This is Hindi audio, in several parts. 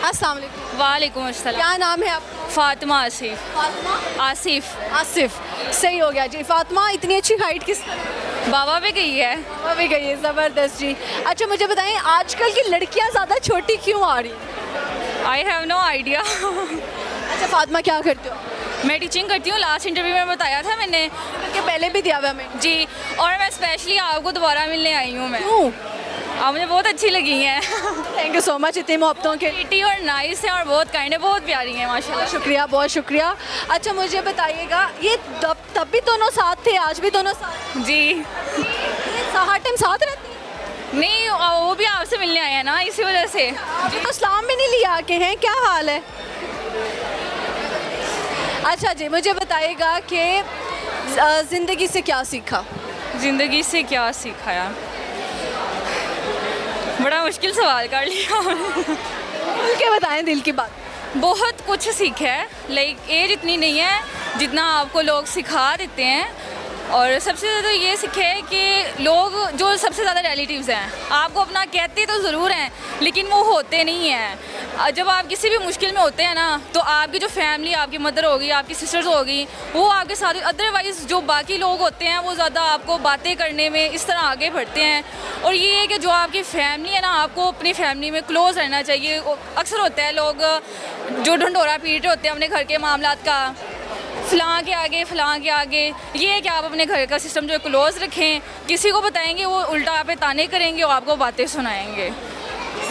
अस्सलाम वालेकुम। वालेकुम अस्सलाम। क्या नाम है आपका? फातिमा आसिफ। फातिमा आसिफ आसिफ, सही हो गया जी। फातिमा इतनी अच्छी हाइट किस बाबा पे गई है। तरह भी गई है? ज़बरदस्त जी। अच्छा मुझे बताएं, आजकल की लड़कियां ज़्यादा छोटी क्यों आ रही हैं? I have no idea. अच्छा फातिमा क्या करते हो? मैं टीचिंग करती हूँ। लास्ट इंटरव्यू में बताया था मैंने। क्योंकि पहले भी दिया हुआ मैंने। जी, और मैं स्पेशली आपको दोबारा मिलने आई हूँ। मैं क्यों? आप मुझे बहुत अच्छी लगी हैं। थैंक यू सो मच इतनी मोहब्बतों के। बेटी और नाइस है और बहुत काइंड है, बहुत प्यारी है माशाल्लाह। शुक्रिया, बहुत शुक्रिया। अच्छा मुझे बताइएगा, ये तब भी दोनों साथ थे, आज भी दोनों साथ? जी हर टाइम साथ रहते हैं? नहीं, वो भी आपसे मिलने आए हैं ना, इसी वजह से। अभी तो इस्लाम में नहीं लिया के हैं, क्या हाल है? अच्छा जी मुझे बताइएगा कि ज़िंदगी से क्या सीखा? ज़िंदगी से क्या सीखा यार, बड़ा मुश्किल सवाल कर लिया। खुल के बताएं दिल की बात। बहुत कुछ सीखा है। लाइक एज इतनी नहीं है जितना आपको लोग सिखा देते हैं। और सबसे ज़्यादा ये सीखा है कि लोग जो सबसे ज़्यादा रिलेटिव्स हैं आपको अपना कहते तो ज़रूर हैं, लेकिन वो होते नहीं हैं। जब आप किसी भी मुश्किल में होते हैं ना, तो आपकी जो फैमिली, आपकी मदर होगी, आपकी सिस्टर्स होगी, वो आपके साथ। अदरवाइज़ जो बाकी लोग होते हैं वो ज़्यादा आपको बातें करने में इस तरह आगे बढ़ते हैं। और ये है कि जो आपकी फैमिली है ना, आपको अपनी फैमिली में क्लोज़ रहना चाहिए। अक्सर होता है लोग जो ढंढोरा पीट रहे होते हैं अपने घर के मामलात का, फ़लाँ के आगे। ये है कि आप अपने घर का सिस्टम जो है क्लोज़ रखें। किसी को बताएंगे वो उल्टा आप पे ताने करेंगे और आपको बातें सुनाएंगे।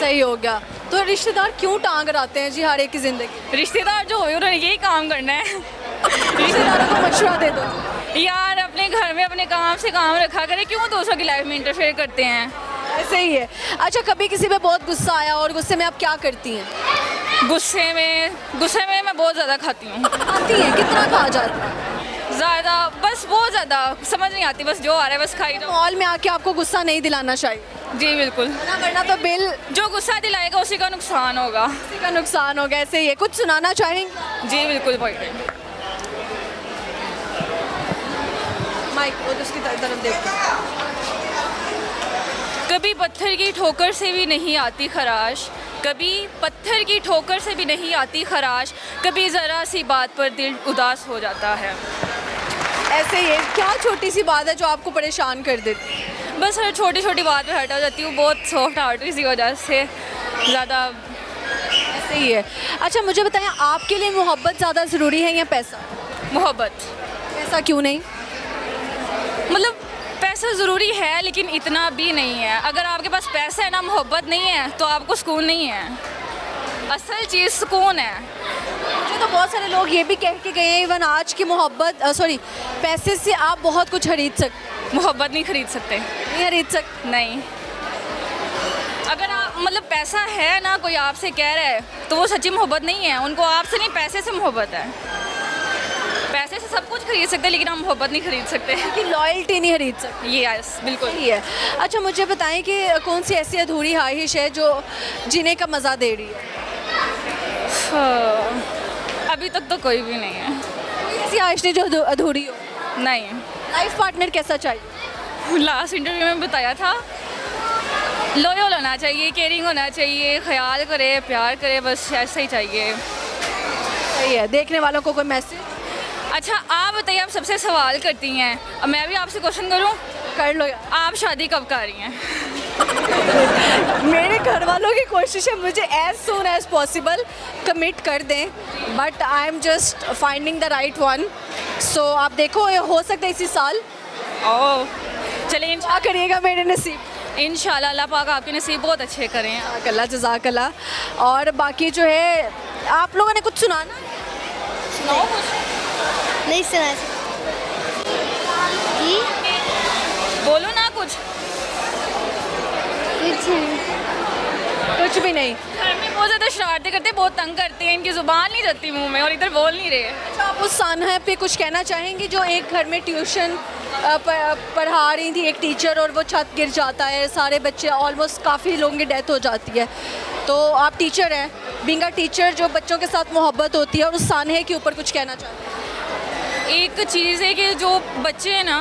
सही हो गया। तो रिश्तेदार क्यों टांग रहते हैं जी हर एक की ज़िंदगी? रिश्तेदार जो हुए उन्होंने यही काम करना है। रिश्तेदारों को मशवरा दे दो यार अपने घर में अपने काम से काम रखा करें, क्यों दूसरों की लाइफ में इंटरफेयर करते हैं। ऐसे ही है। अच्छा कभी किसी पे बहुत गुस्सा आया और गुस्से में आप क्या करती हैं? गुस्से में मैं बहुत ज़्यादा खाती हूँ। आती है, कितना खा जाता है? ज़्यादा, बस बहुत ज़्यादा समझ नहीं आती, बस जो आ रहा है बस खाई जाओ। मॉल में आके आपको गुस्सा नहीं दिलाना चाहिए, जी बिल्कुल। वरना तो बिल जो गुस्सा दिलाएगा उसी का नुकसान होगा। किसी का नुकसान होगा। ऐसे ही है। कुछ सुनाना चाहेंगे? जी बिल्कुल भाई। माइक वो तो उसकी तरफ देखो। कभी पत्थर की ठोकर से भी नहीं आती खराश, कभी पत्थर की ठोकर से भी नहीं आती खराश, कभी ज़रा सी बात पर दिल उदास हो जाता है। ऐसे ही है। क्या छोटी सी बात है जो आपको परेशान कर देती है? बस हर छोटी छोटी बात पे हट हो जाती हूँ। बहुत सॉफ्ट हार्ट इसी वजह से ज़्यादा। ऐसे ही है। अच्छा मुझे बताएं, आपके लिए मोहब्बत ज़्यादा ज़रूरी है या पैसा? मोहब्बत। पैसा क्यों नहीं? मतलब पैसा ज़रूरी है लेकिन इतना भी नहीं है। अगर आपके पास पैसा है ना, मोहब्बत नहीं है, तो आपको सुकून नहीं है। असल चीज़ सुकून है। मुझे तो बहुत सारे लोग ये भी कह के गए हैं, इवन आज की मोहब्बत पैसे से आप बहुत कुछ खरीद सकते। मोहब्बत नहीं खरीद सकते। नहीं खरीद सकते? नहीं। अगर आप मतलब पैसा है ना, कोई आपसे कह रहा है, तो वो सच्ची मोहब्बत नहीं है। उनको आपसे नहीं, पैसे से मोहब्बत है। पैसे से सब कुछ खरीद सकते हैं लेकिन हम मोहब्बत नहीं खरीद सकते। कि लॉयल्टी नहीं खरीद सकते। ये यस बिल्कुल। सही है। अच्छा मुझे बताएं कि कौन सी ऐसी अधूरी ख्वाहिश है जो जीने का मज़ा दे रही है? अभी तक तो कोई भी नहीं है। कोई ऐसी ख्वाहिश नहीं जो अधूरी हो? नहीं। लाइफ पार्टनर कैसा चाहिए? लास्ट इंटरव्यू में बताया था, लॉयल होना चाहिए, केयरिंग होना चाहिए, ख्याल करे, प्यार करे, बस ऐसा ही चाहिए। सही है। देखने वालों को कोई मैसेज? अच्छा आप बताइए, आप सबसे सवाल करती हैं, अब मैं भी आपसे क्वेश्चन करूं? कर लो यार। आप शादी कब कर रही हैं? मेरे घर वालों की कोशिश है मुझे as soon as possible commit कर दें, but I am just finding the right one. So आप देखो, ये हो सकता है इसी साल। ओह चलिए, क्या करिएगा मेरे नसीब। इंशाल्लाह अल्लाह पाक आपके नसीब बहुत अच्छे करें। जज़ाकल्लाह जज़ाकल्लाह। और बाकी जो है, आप लोगों ने कुछ सुनाना? सुनाओ कुछ। नहीं सुना जी, बोलो ना कुछ। कुछ नहीं। कुछ भी नहीं। घर में बहुत ज़्यादा शरारतें करते हैं, बहुत तंग करते हैं, इनकी ज़ुबान नहीं रहती मुंह में और इधर बोल नहीं रहे। अच्छा आप उस सानहा पे कुछ कहना चाहेंगी जो एक घर में ट्यूशन पढ़ा रही थी एक टीचर, और वो छत गिर जाता है, सारे बच्चे, ऑलमोस्ट काफ़ी लोगों की डेथ हो जाती है, तो आप टीचर हैं, बीइंग अ टीचर जो बच्चों के साथ मोहब्बत होती है, और उस सानहे के ऊपर कुछ कहना चाहते हैं? एक चीज़ है कि जो बच्चे हैं ना,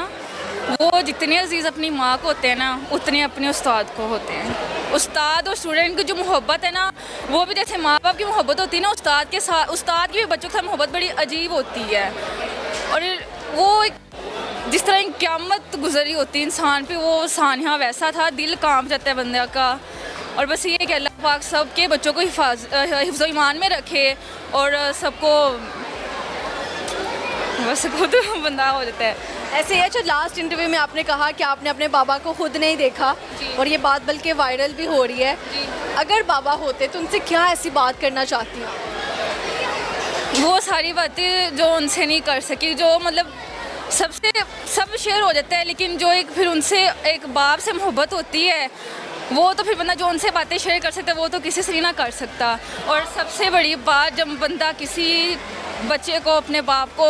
वो जितने अजीज़ अपनी माँ को होते हैं ना, उतने अपने उस्ताद को होते हैं। उस्ताद और स्टूडेंट की जो मोहब्बत है ना, वो भी जैसे माँ बाप की मोहब्बत होती है ना, उस्ताद के साथ, उस्ताद की भी बच्चों के साथ मोहब्बत बड़ी अजीब होती है। और वो एक जिस तरह क़यामत गुजरी होती है इंसान पे, वो सानिया वैसा था, दिल कांप जाता है बंदे का। और बस ये कि अल्लाह पाक सब के बच्चों को हिफ्ज़ ईमान में रखे और सबको बस खुद बंदा हो जाता है। ऐसे ही अच्छा, लास्ट इंटरव्यू में आपने कहा कि आपने अपने बाबा को खुद नहीं देखा और ये बात बल्कि वायरल भी हो रही है। अगर बाबा होते तो उनसे क्या ऐसी बात करना चाहती हैं? वो सारी बातें जो उनसे नहीं कर सकी, जो मतलब सबसे सब शेयर हो जाता है, लेकिन जो एक फिर उनसे एक बाप से मोहब्बत होती है, वो तो फिर बंदा जो उनसे बातें शेयर कर सकता है वो तो किसी से ना कर सकता। और सबसे बड़ी बात, जब बंदा किसी बच्चे को अपने बाप को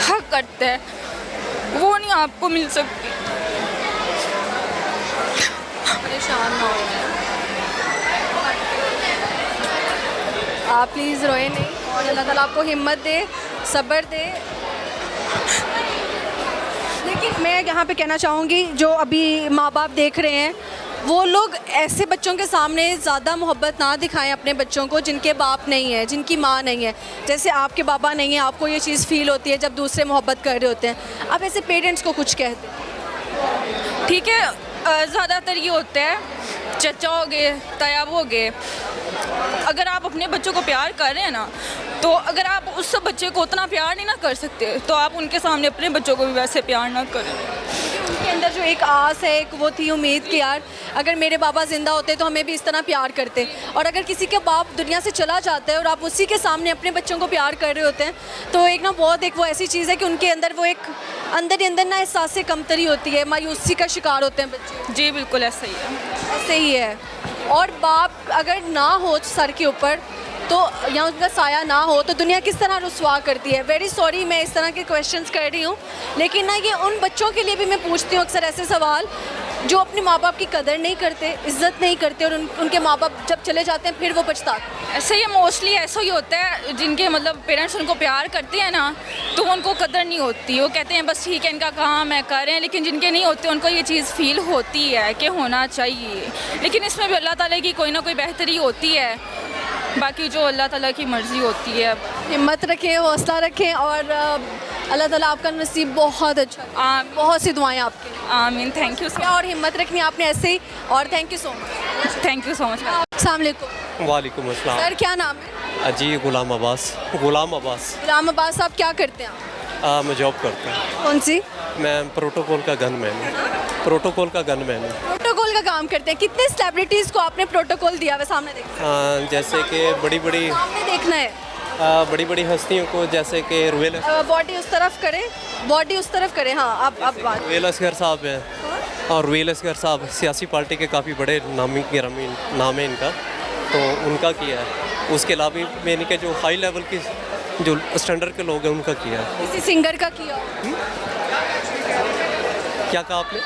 हक करता है, वो नहीं आपको मिल सकती। परेशान ना हो, आप प्लीज़ रोए नहीं और अल्लाह ताला आपको हिम्मत दे, सब्र दे। लेकिन मैं यहाँ पे कहना चाहूँगी, जो अभी माँ बाप देख रहे हैं, वो लोग ऐसे बच्चों के सामने ज़्यादा मोहब्बत ना दिखाएं अपने बच्चों को जिनके बाप नहीं है, जिनकी माँ नहीं है। जैसे आपके बाबा नहीं है, आपको ये चीज़ फ़ील होती है जब दूसरे मोहब्बत कर रहे होते हैं। आप ऐसे पेरेंट्स को कुछ कहते हैं? ठीक है, ज़्यादातर ये होता है, चचा हो गए, ताया हो गए, अगर आप अपने बच्चों को प्यार कर रहे हैं ना, तो अगर आप उस बच्चे को उतना प्यार नहीं ना कर सकते, तो आप उनके सामने अपने बच्चों को भी वैसे प्यार ना करें। उनके अंदर जो एक आस है, एक वो थी उम्मीद कि यार अगर मेरे बाबा ज़िंदा होते तो हमें भी इस तरह प्यार करते। और अगर किसी के बाप दुनिया से चला जाता है और आप उसी के सामने अपने बच्चों को प्यार कर रहे होते हैं, तो एक ना बहुत एक वो ऐसी चीज़ है कि उनके अंदर वो एक अंदर ही अंदर ना एहसास कमतरी होती है, मायूसी का शिकार होते हैं बच्चे। जी बिल्कुल ऐसा ही है, ऐसे ही है। और बाप अगर ना हो सर के ऊपर, तो या उनका साया ना हो, तो दुनिया किस तरह रुसवा करती है। वेरी सॉरी मैं इस तरह के क्वेश्चंस कर रही हूँ, लेकिन ना ये उन बच्चों के लिए भी मैं पूछती हूँ अक्सर ऐसे सवाल, जो अपने माँ बाप की कदर नहीं करते, इज़्ज़त नहीं करते, और उनके माँ बाप जब चले जाते हैं फिर वो पछताते हैं। ऐसे ही मोस्टली ऐसा ही होता है, जिनके मतलब पेरेंट्स उनको प्यार करते हैं ना, तो उनको कदर नहीं होती। वो कहते हैं बस ठीक है, इनका काम है, कर रहे हैं, लेकिन जिनके नहीं होते उनको ये चीज़ फील होती है कि होना चाहिए। लेकिन इसमें भी अल्लाह ताला की कोई ना कोई बेहतरी होती है, बाकी जो अल्लाह ताला की मर्ज़ी होती है। हिम्मत रखें, हौसला रखें, और अल्लाह ताला आपका नसीब बहुत अच्छा, बहुत सी दुआएं आपके। आमीन, थैंक यू सो और हिम्मत रखनी आपने ऐसे ही, और thank you so much. Thank you so much. अस्सलाम वालेकुम। वालेकुम अस्सलाम। सर क्या नाम है? जी गुलाम अब्बास। गुलाम अब्बास साहब क्या करते हैं आप? मैं जॉब करता हूँ। कौन सी? मैं प्रोटोकॉल का गनमैन हूँ। प्रोटोकॉल का गनमैन हूँ। प्रोटोकॉल का काम करते हैं। कितने सेलिब्रिटीज़ को आपने प्रोटोकॉल दिया हुआ सामने देखना? जैसे कि बड़ी सामने देखना है। बड़ी हस्तियों को, जैसे कि रुवेल बॉडी उस तरफ करें, बॉडी उस तरफ करें। हाँ, आप बात। रुवेल असगर साहब हैं, और रुवेल असगर साहब सियासी पार्टी के काफ़ी बड़े नामी गिरामी नाम है इनका, तो उनका किया है। उसके अलावा मैंने के जो हाई लेवल की जो स्टैंडर्ड के लोग हैं उनका किया है। किसी सिंगर का किया? क्या कहा आपने?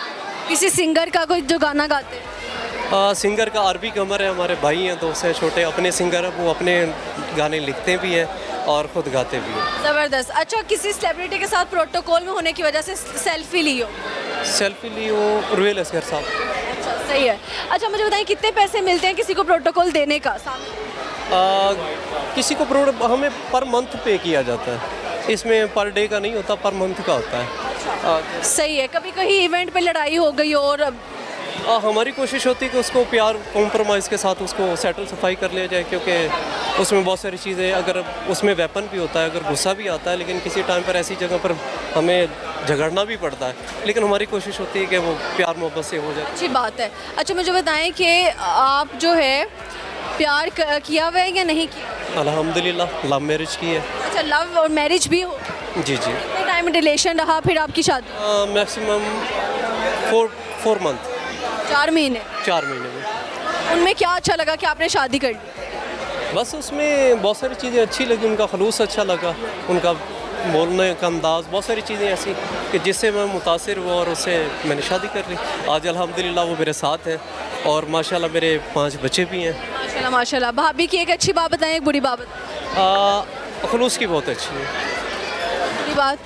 किसी सिंगर का कोई जो गाना गाते हैं? सिंगर का अरबी कमर है, हमारे भाई हैं, दोस्त हैं, छोटे अपने सिंगर हैं, वो अपने गाने लिखते भी हैं और ख़ुद गाते भी हैं। ज़बरदस्त। अच्छा, किसी सेलिब्रिटी के साथ प्रोटोकॉल में होने की वजह से सेल्फी ली हो? सेल्फी ली हो रुवेल असगर साहब। अच्छा, सही है। अच्छा, मुझे बताइए कितने पैसे मिलते हैं किसी को प्रोटोकॉल देने का सामने? किसी को हमें पर मंथ पे किया जाता है, इसमें पर डे का नहीं होता, पर मंथ का होता है। सही है। कभी कहीं इवेंट पे लड़ाई हो गई और हमारी कोशिश होती है कि उसको प्यार कॉम्प्रोमाइज़ के साथ उसको सेटल सफाई कर लिया जाए, क्योंकि उसमें बहुत सारी चीज़ें, अगर उसमें वेपन भी होता है, अगर गुस्सा भी आता है, लेकिन किसी टाइम पर ऐसी जगह पर हमें झगड़ना भी पड़ता है, लेकिन हमारी कोशिश होती है कि वो प्यार मोहब्बत से हो जाए। अच्छी बात है। अच्छा, मुझे बताएं कि आप जो है प्यार किया हुआ है या नहीं किया? अल्हम्दुलिल्लाह लव मैरिज की है। अच्छा, लव और मैरिज भी हो? जी जी। कितने टाइम रिलेशन रहा फिर आपकी शादी? Maximum 4 month. 4 महीने। 4 महीने में। उनमें क्या अच्छा लगा कि आपने शादी कर ली? बस उसमें बहुत सारी चीज़ें अच्छी लगी, उनका खलूस अच्छा लगा, उनका बोलने का अंदाज़, बहुत सारी चीज़ें ऐसी कि जिससे मैं मुतासिर हुआ और उससे मैंने शादी कर ली। आज अल्हम्दुलिल्लाह वो मेरे साथ है और माशाल्लाह मेरे 5 बच्चे भी हैं। माशाल्लाह माशाल्लाह। भाभी की एक अच्छी बात बताएं, एक बुरी बात बताएं। खलूस की बहुत अच्छी है। बुरी बात?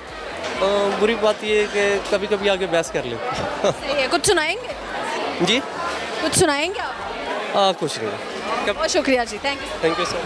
बुरी बात ये है कि कभी कभी आगे बहस कर लेते हैं। सही है, कुछ सुनाएंगे? जी कुछ सुनाएंगे आप? कुछ नहीं। बहुत शुक्रिया जी, thank you. Thank you sir.